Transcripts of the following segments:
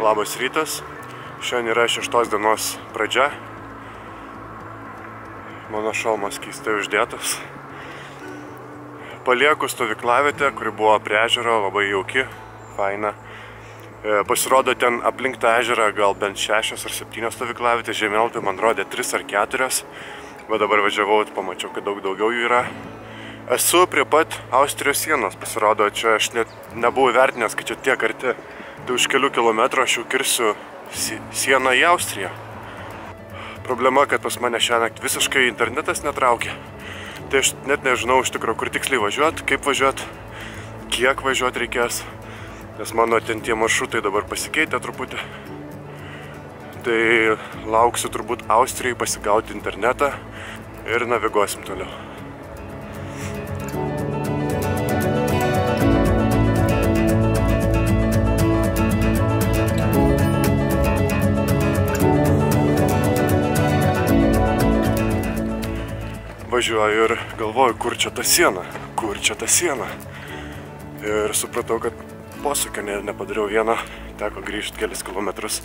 Labas rytas. Šiandien yra 6 dienos pradžia. Mano šalmas keistai uždėtas. Palieku stovyklavietę, kuri buvo prie ežero, labai jauki, faina. Pasirodo, ten aplink tą ežerą gal bent 6 ar 7 stovyklavietės, žemėlapį man rodė 3 ar 4, bet dabar važiavau ir pamačiau, kad daug daugiau jų yra. Esu prie pat Austrijos sienos, pasirodo, čia aš net nebuvau vertinęs, kad čia tiek arti. Tai už kelių kilometrų aš jau kirsiu sieną į Austriją. Problema, kad pas mane šiąnakt visiškai internetas netraukia. Tai aš net nežinau iš tikrųjų, kur tiksliai važiuot, kaip važiuot, kiek važiuot reikės. Nes mano ten tie maršrutai dabar pasikeitė truputį. Tai lauksiu turbūt Austrijai pasigauti internetą ir naviguosim toliau. Važiuoju ir galvoju, kur čia ta siena. Ir supratau, kad posūkio nepadariau vieną, teko grįžti kelis kilometrus,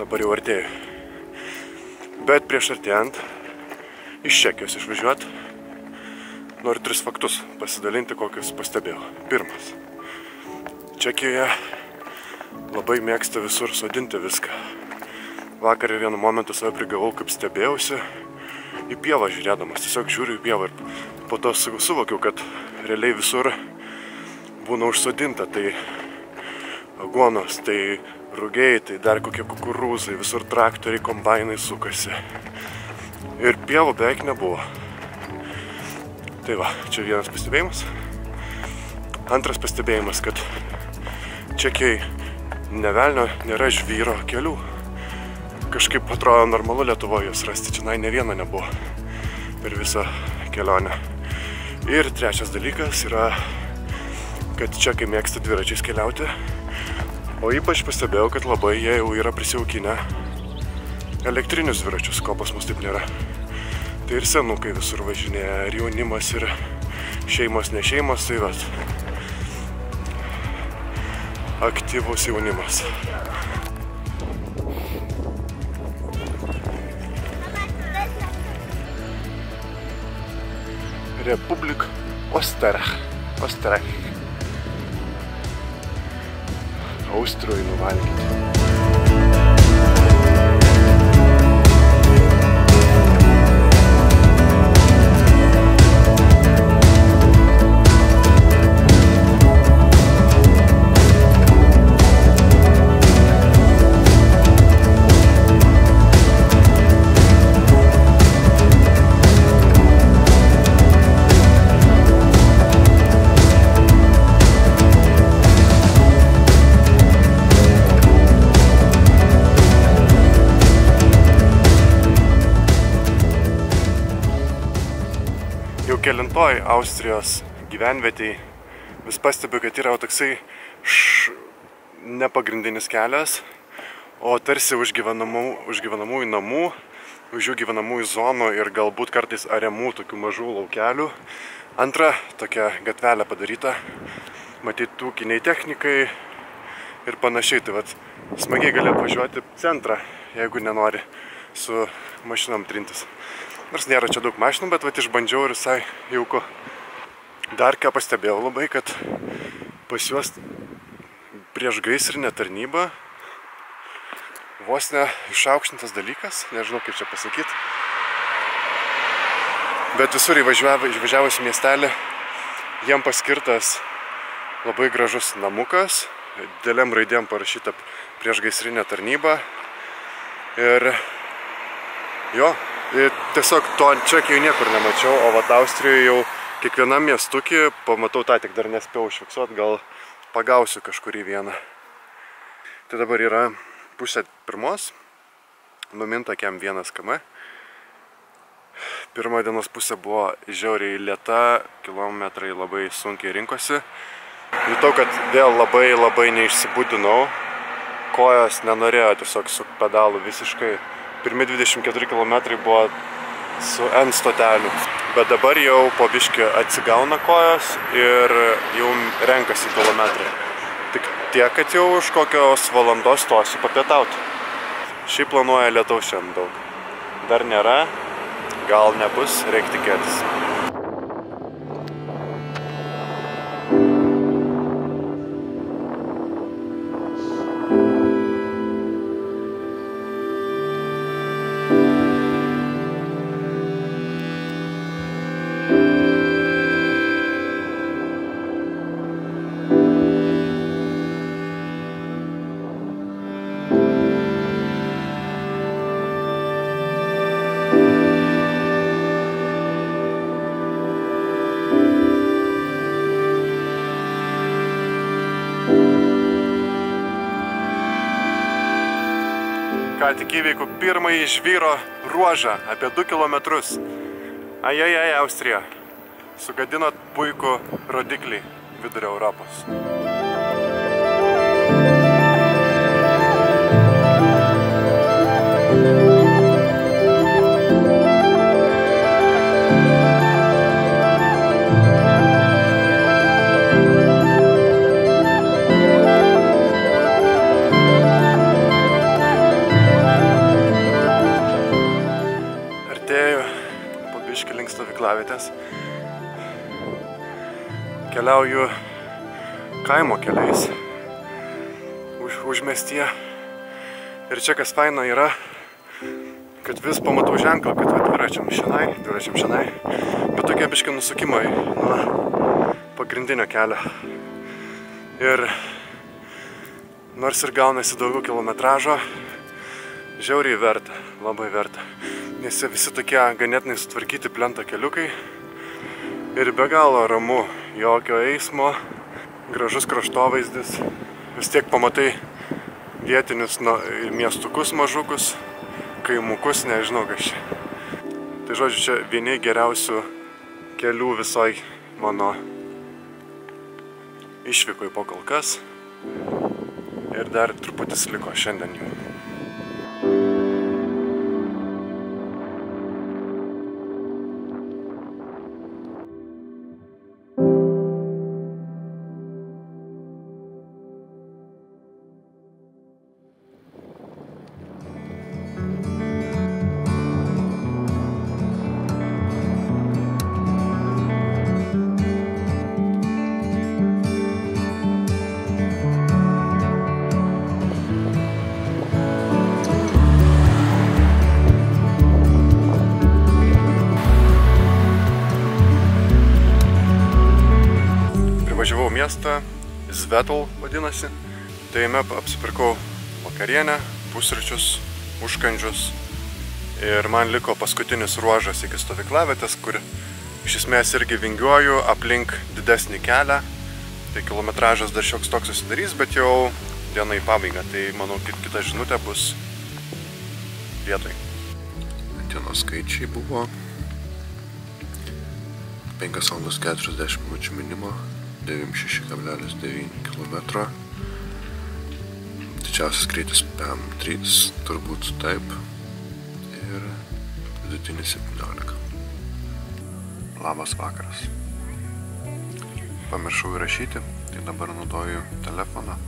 dabar jau artėju. Bet prieš artėjant, iš Čekijos išvažiuoti, noriu 3 faktus pasidalinti, kokius pastebėjau. Pirmas. Čekijoje labai mėgsta visur sodinti viską. Vakar vienu momentu save prigavau, kaip stebėjausi į pievą žiūrėdamas, tiesiog žiūriu į pievą ir po to suvokiau, kad realiai visur būna užsodinta, tai aguonos, tai rugiai, tai dar kokie kukurūzai, visur traktoriai, kombainai sukasi. Ir pievų beveik nebuvo. Tai va, čia vienas pastebėjimas. Antras pastebėjimas, kad Čekijai nė velnio nėra žvyro kelių. Kažkaip atrodo normalu Lietuvoje jos rasti, čia ne vieno nebuvo per visą kelionę. Ir trečias dalykas yra, kad čekai mėgsta dviračiais keliauti, o ypač pastebėjau, kad labai jie jau yra prisijaukinę elektrinius dviračius, ko pas mus taip nėra. Tai ir senukai visur važinėja, ir jaunimas, ir šeimos, ne šeimos, tai vat, aktyvus jaunimas. Republik Österreich. Austrijoj nuvalgyti. Kelintoj Austrijos gyvenvietėj vis pastebiu, kad yra toksai nepagrindinis kelias, o tarsi už gyvenamųjų namų, už jų gyvenamųjų zonų ir galbūt kartais ariamų tokių mažų laukelių. Antra tokia gatvelė padaryta, matyt ūkiniai technikai ir panašiai. Tai vat, smagiai gali apvažiuoti centrą, jeigu nenori su mašinom trintis. Nors nėra čia daug mašinų, bet vat išbandžiau ir visai jauku. Dar ką pastebėjau labai, kad pas juos prieš gaisrinę tarnybą vos ne išaukštintas dalykas, nežinau kaip čia pasakyti. Bet visur įvažiavus į miestelį, jiem paskirtas labai gražus namukas, dideliam raidėm parašyta prieš gaisrinę tarnybą. Ir jo, tiesiog to Čekijoje niekur nemačiau, o vat Austrijoje jau kiekvienam miestukį pamatau tą, tik dar nespėjau užfiksuoti, gal pagausiu kažkurį vieną. Tai dabar yra 12:30, numinta kem 1 km. Pirma dienos pusė buvo žiauriai lėta, kilometrai labai sunkiai rinkosi. Jutau, kad vėl labai neišsibudinau, kojos nenorėjo tiesiog su pedalu visiškai. Pirmi 24 km buvo su N stotelių, bet dabar jau po biškį atsigauna kojos ir jau renkasi kilometrai. Tik tiek, kad jau už kokios valandos stosiu papietauti. Šiaip planuoja lietaus šiandien daug. Dar nėra, gal nebus, reikia tikėtis. Ką tik įveikų pirmąjį žvyro ruožą apie 2 kilometrus. Ajajaj, Austrija. Sugadinot puikų rodiklį vidurio Europos. Link stovyklavietės. Keliauju kaimo keliais užmiestyje. Ir čia kas faina yra, kad vis pamatau ženklą, kad dviračiam šianai, bet tokie biški nusukimai nuo pagrindinio kelio. Ir nors ir gaunasi daugiau kilometražo, žiauriai verta, labai verta. Nes jie visi tokie ganėtinai sutvarkyti plento keliukai ir be galo ramu, jokio eismo, gražus kraštovaizdis. Vis tiek pamatai vietinius miestukus mažukus, kaimukus, nežinau kas čia. Tai žodžiu, čia vieni geriausių kelių visoj mano išvykoj po kol kas. Ir dar truputis liko šiandien jų. Važiavau miestą, Zvetal vadinasi, tai jame apsipirkau vakarienę, pusryčius, užkandžius ir man liko paskutinis ruožas iki stovyklavietės, kur iš esmės irgi vingiuoju aplink didesnį kelią, tai kilometražas dar šioks toks susidarys, bet jau diena į pabaigą, tai manau kita žinutė bus vietoj. Dienos skaičiai buvo 5:40 min. 96,9 km. Didžiausias greitis PM3, turbūt taip. Ir vidutinis 17. Labas vakaras. Pamiršau įrašyti, tai dabar naudoju telefoną.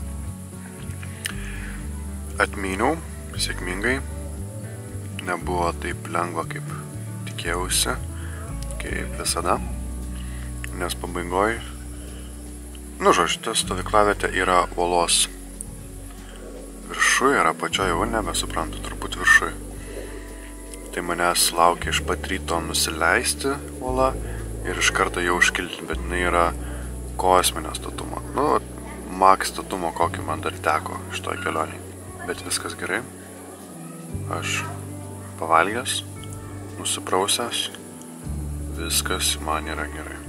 Atmyniau sėkmingai. Nebuvo taip lengva, kaip tikėjausi, kaip visada. Nes pabaigoj žodžiu, ta stovyklavietė yra uolos viršuj, yra apačioje, jau nebesuprantu, turbūt viršuj. Tai manęs laukia iš pat ryto nusileisti uolą ir iš karto jau užkilti, bet jinai yra kosminio statumo. Maks statumo, kokį man dar teko iš toj kelionį. Bet viskas gerai. Aš pavalgęs, nusiprausęs, viskas man yra gerai.